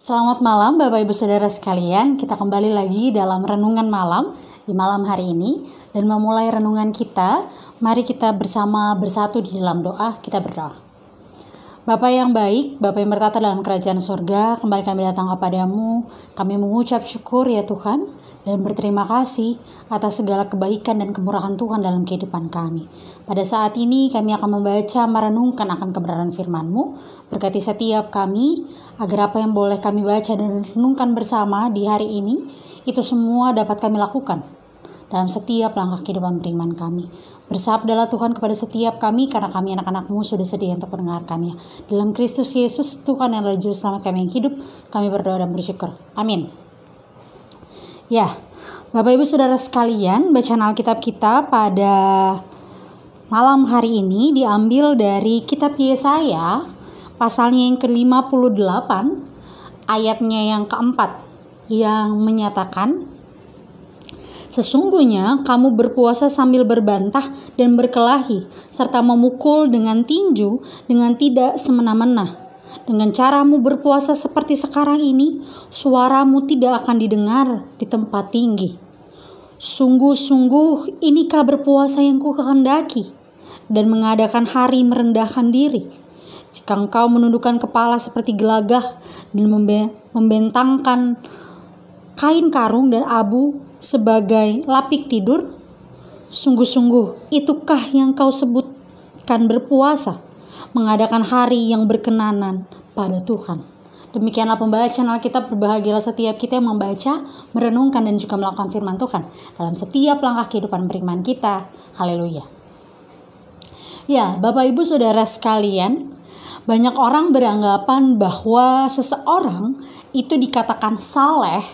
Selamat malam Bapak Ibu Saudara sekalian, kita kembali lagi dalam renungan malam di malam hari ini. Dan memulai renungan kita, mari kita bersama bersatu di dalam doa, kita berdoa. Bapa yang baik, Bapa yang bertata dalam kerajaan surga, kembali kami datang kepadamu, kami mengucap syukur ya Tuhan, dan berterima kasih atas segala kebaikan dan kemurahan Tuhan dalam kehidupan kami. Pada saat ini kami akan membaca, merenungkan akan kebenaran firman-Mu. Berkati setiap kami, agar apa yang boleh kami baca dan renungkan bersama di hari ini, itu semua dapat kami lakukan dalam setiap langkah kehidupan beriman kami. Bersabdalah Tuhan kepada setiap kami, karena kami anak-anak-Mu sudah sedia untuk mendengarkannya. Dalam Kristus Yesus, Tuhan yang adalah Juru Selamat kami yang hidup, kami berdoa dan bersyukur. Amin. Ya, Bapak Ibu Saudara sekalian, bacaan Alkitab kita pada malam hari ini diambil dari kitab Yesaya, pasalnya yang ke-58, ayatnya yang keempat, yang menyatakan, "Sesungguhnya kamu berpuasa sambil berbantah dan berkelahi, serta memukul dengan tinju dengan tidak semena-mena. Dengan caramu berpuasa seperti sekarang ini, suaramu tidak akan didengar di tempat tinggi. Sungguh-sungguh inikah berpuasa yang kukehendaki, dan mengadakan hari merendahkan diri. Jika engkau menundukkan kepala seperti gelagah dan membentangkan kain karung dan abu sebagai lapik tidur, sungguh-sungguh itukah yang kau sebutkan berpuasa, mengadakan hari yang berkenanan pada Tuhan." Demikianlah pembacaan Alkitab. Berbahagialah setiap kita yang membaca, merenungkan, dan juga melakukan firman Tuhan dalam setiap langkah kehidupan beriman kita. Haleluya. Ya, Bapak Ibu Saudara sekalian, banyak orang beranggapan bahwa seseorang itu dikatakan saleh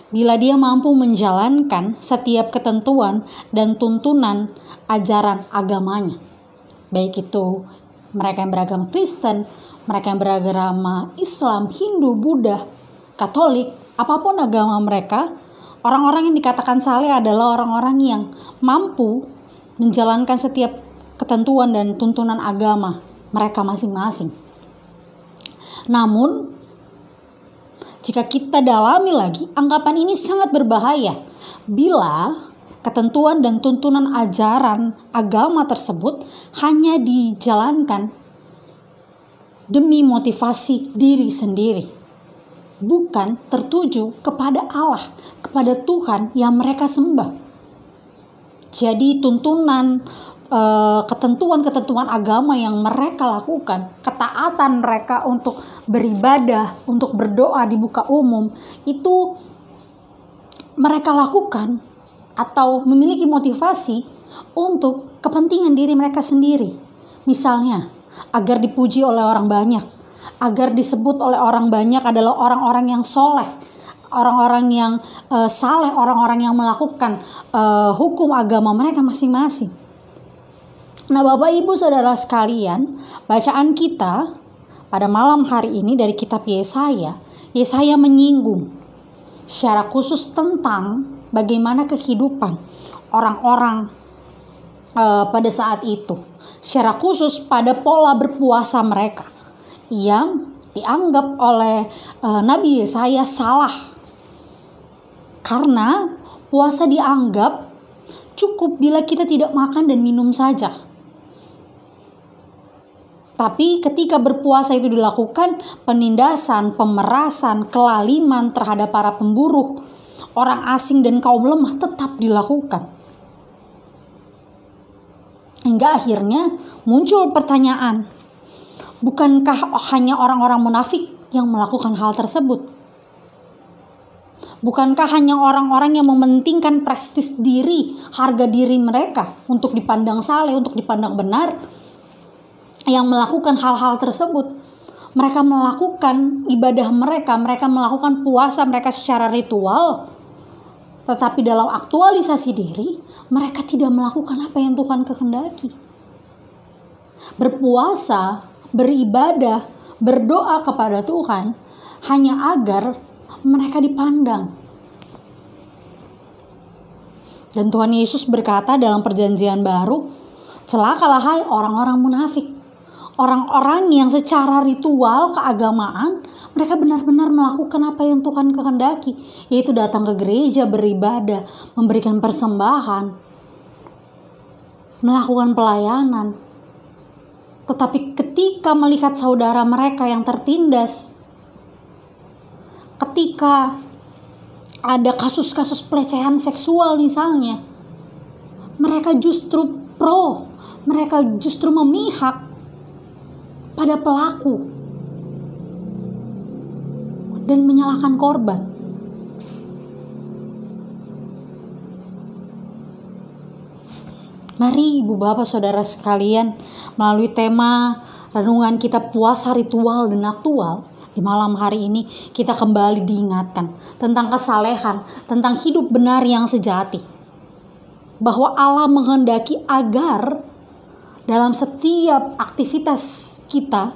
bila dia mampu menjalankan setiap ketentuan dan tuntunan ajaran agamanya. Baik itu mereka yang beragama Kristen, mereka yang beragama Islam, Hindu, Buddha, Katolik, apapun agama mereka, orang-orang yang dikatakan saleh adalah orang-orang yang mampu menjalankan setiap ketentuan dan tuntunan agama mereka masing-masing. Namun, jika kita dalami lagi, anggapan ini sangat berbahaya bila ketentuan dan tuntunan ajaran agama tersebut hanya dijalankan demi motivasi diri sendiri, bukan tertuju kepada Allah, kepada Tuhan yang mereka sembah. Jadi tuntunan, ketentuan-ketentuan agama yang mereka lakukan, ketaatan mereka untuk beribadah, untuk berdoa di muka umum, itu mereka lakukan atau memiliki motivasi untuk kepentingan diri mereka sendiri. Misalnya, agar dipuji oleh orang banyak, agar disebut oleh orang banyak adalah orang-orang yang soleh, orang-orang yang saleh, orang-orang yang melakukan hukum agama mereka masing-masing. Nah, Bapak Ibu Saudara sekalian, bacaan kita pada malam hari ini dari kitab Yesaya menyinggung secara khusus tentang bagaimana kehidupan orang-orang pada saat itu, secara khusus pada pola berpuasa mereka yang dianggap oleh Nabi Yesaya salah, karena puasa dianggap cukup bila kita tidak makan dan minum saja. Tapi ketika berpuasa itu dilakukan, penindasan, pemerasan, kelaliman terhadap para pemburu, orang asing dan kaum lemah tetap dilakukan. Hingga akhirnya muncul pertanyaan, bukankah hanya orang-orang munafik yang melakukan hal tersebut? Bukankah hanya orang-orang yang mementingkan prestis diri, harga diri mereka untuk dipandang saleh, untuk dipandang benar, yang melakukan hal-hal tersebut? Mereka melakukan ibadah mereka melakukan puasa mereka secara ritual, tetapi dalam aktualisasi diri, mereka tidak melakukan apa yang Tuhan kehendaki. Berpuasa, beribadah, berdoa kepada Tuhan hanya agar mereka dipandang. Dan Tuhan Yesus berkata dalam Perjanjian Baru, "Celakalah hai orang-orang munafik, orang-orang yang secara ritual keagamaan mereka benar-benar melakukan apa yang Tuhan kehendaki, yaitu datang ke gereja, beribadah, memberikan persembahan, melakukan pelayanan. Tetapi ketika melihat saudara mereka yang tertindas, ketika ada kasus-kasus pelecehan seksual misalnya, mereka justru mereka justru memihak pada pelaku dan menyalahkan korban. Mari ibu bapak saudara sekalian, melalui tema renungan kita puasa ritual dan aktual, di malam hari ini kita kembali diingatkan tentang kesalehan, tentang hidup benar yang sejati. Bahwa Allah menghendaki agar dalam setiap aktivitas kita,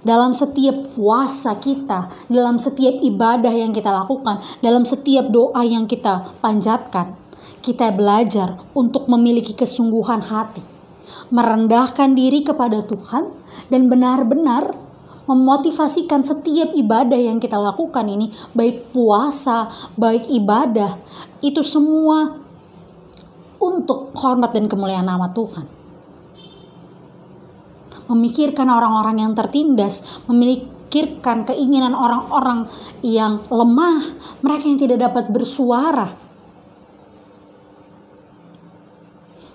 dalam setiap puasa kita, dalam setiap ibadah yang kita lakukan, dalam setiap doa yang kita panjatkan, kita belajar untuk memiliki kesungguhan hati, merendahkan diri kepada Tuhan, dan benar-benar memotivasikan setiap ibadah yang kita lakukan ini, baik puasa, baik ibadah, itu semua untuk hormat dan kemuliaan nama Tuhan. Memikirkan orang-orang yang tertindas, memikirkan keinginan orang-orang yang lemah, mereka yang tidak dapat bersuara.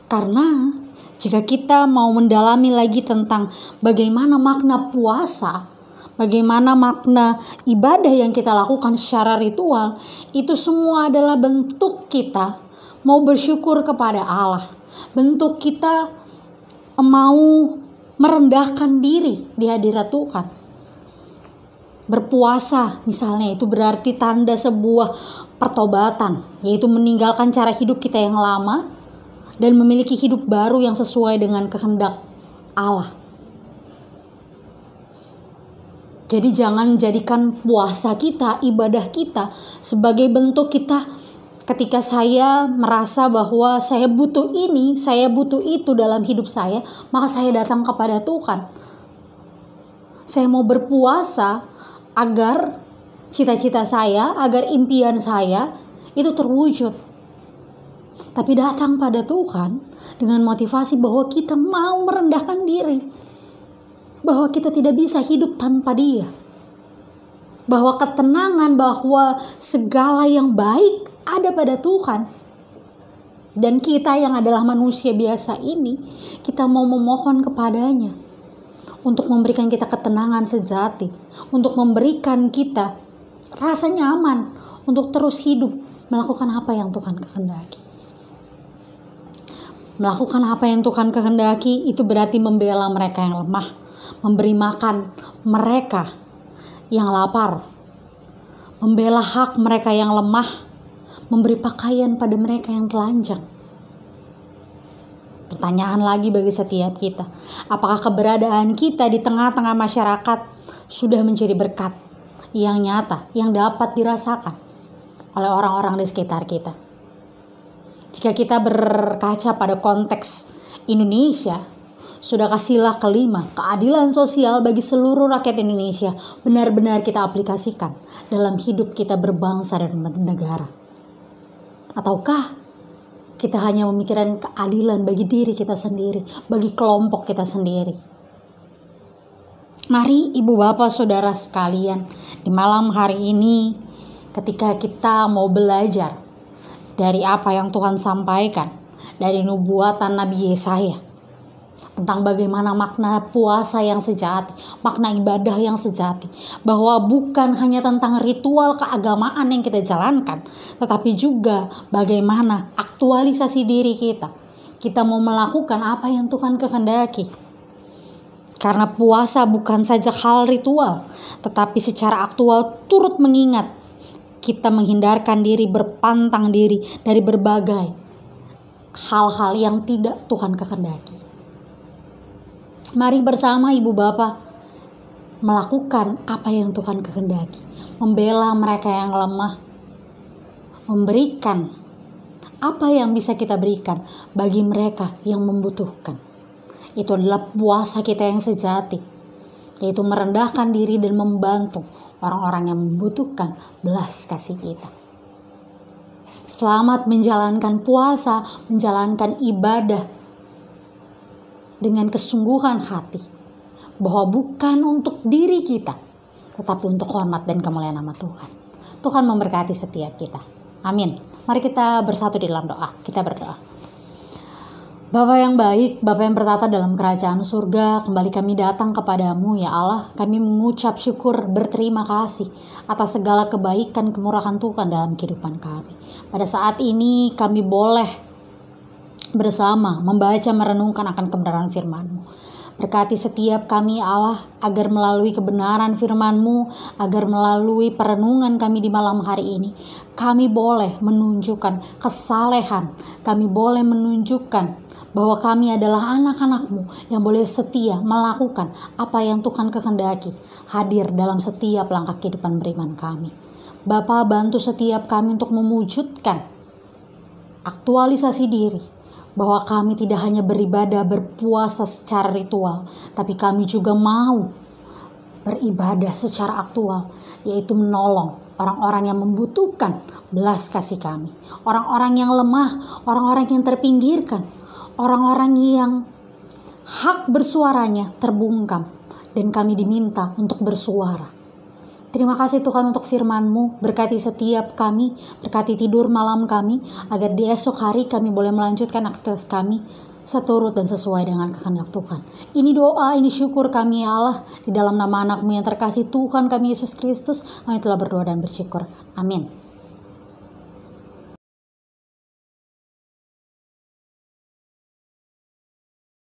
Karena jika kita mau mendalami lagi tentang bagaimana makna puasa, bagaimana makna ibadah yang kita lakukan secara ritual, itu semua adalah bentuk kita mau bersyukur kepada Allah. Bentuk kita mau merendahkan diri di hadirat Tuhan. Berpuasa misalnya itu berarti tanda sebuah pertobatan, yaitu meninggalkan cara hidup kita yang lama dan memiliki hidup baru yang sesuai dengan kehendak Allah. Jadi jangan jadikan puasa kita, ibadah kita sebagai bentuk kita ketika saya merasa bahwa saya butuh ini, saya butuh itu dalam hidup saya, maka saya datang kepada Tuhan. Saya mau berpuasa agar cita-cita saya, agar impian saya itu terwujud. Tapi datang pada Tuhan dengan motivasi bahwa kita mau merendahkan diri, bahwa kita tidak bisa hidup tanpa Dia, bahwa ketenangan, bahwa segala yang baik ada pada Tuhan. Dan kita yang adalah manusia biasa ini, kita mau memohon kepadanya untuk memberikan kita ketenangan sejati, untuk memberikan kita rasa nyaman untuk terus hidup melakukan apa yang Tuhan kehendaki. Melakukan apa yang Tuhan kehendaki itu berarti membela mereka yang lemah, memberi makan mereka yang lapar, membela hak mereka yang lemah, memberi pakaian pada mereka yang telanjang. Pertanyaan lagi bagi setiap kita, apakah keberadaan kita di tengah-tengah masyarakat sudah menjadi berkat yang nyata, yang dapat dirasakan oleh orang-orang di sekitar kita? Jika kita berkaca pada konteks Indonesia, sudah kasihlah kelima, keadilan sosial bagi seluruh rakyat Indonesia benar-benar kita aplikasikan dalam hidup kita berbangsa dan bernegara. Ataukah kita hanya memikirkan keadilan bagi diri kita sendiri, bagi kelompok kita sendiri? Mari ibu bapak saudara sekalian, di malam hari ini ketika kita mau belajar dari apa yang Tuhan sampaikan dari nubuatan Nabi Yesaya tentang bagaimana makna puasa yang sejati, makna ibadah yang sejati, bahwa bukan hanya tentang ritual keagamaan yang kita jalankan, tetapi juga bagaimana aktualisasi diri kita. Kita mau melakukan apa yang Tuhan kehendaki. Karena puasa bukan saja hal ritual, tetapi secara aktual turut mengingat kita menghindarkan diri, berpantang diri dari berbagai hal-hal yang tidak Tuhan kehendaki. Mari bersama ibu bapak melakukan apa yang Tuhan kehendaki, membela mereka yang lemah, memberikan apa yang bisa kita berikan bagi mereka yang membutuhkan. Itu adalah puasa kita yang sejati, yaitu merendahkan diri dan membantu orang-orang yang membutuhkan belas kasih kita. Selamat menjalankan puasa, menjalankan ibadah dengan kesungguhan hati, bahwa bukan untuk diri kita, tetapi untuk hormat dan kemuliaan nama Tuhan. Tuhan memberkati setiap kita. Amin. Mari kita bersatu di dalam doa. Kita berdoa. Bapa yang baik, Bapa yang bertata dalam kerajaan surga, kembali kami datang kepadamu ya Allah. Kami mengucap syukur, berterima kasih atas segala kebaikan, kemurahan Tuhan dalam kehidupan kami. Pada saat ini kami boleh bersama membaca, merenungkan akan kebenaran firman-Mu. Berkati setiap kami Allah, agar melalui kebenaran firman-Mu, agar melalui perenungan kami di malam hari ini, kami boleh menunjukkan kesalehan, kami boleh menunjukkan bahwa kami adalah anak-anak-Mu yang boleh setia melakukan apa yang Tuhan kehendaki, hadir dalam setiap langkah kehidupan beriman kami. Bapa, bantu setiap kami untuk mewujudkan aktualisasi diri, bahwa kami tidak hanya beribadah, berpuasa secara ritual, tapi kami juga mau beribadah secara aktual, yaitu menolong orang-orang yang membutuhkan belas kasih kami, orang-orang yang lemah, orang-orang yang terpinggirkan, orang-orang yang hak bersuaranya terbungkam, dan kami diminta untuk bersuara. Terima kasih Tuhan untuk firman-Mu, berkati setiap kami, berkati tidur malam kami, agar di esok hari kami boleh melanjutkan aktivitas kami seturut dan sesuai dengan kehendak Tuhan. Ini doa, ini syukur kami ya Allah, di dalam nama anak-Mu yang terkasih Tuhan kami Yesus Kristus, kami telah berdoa dan bersyukur. Amin.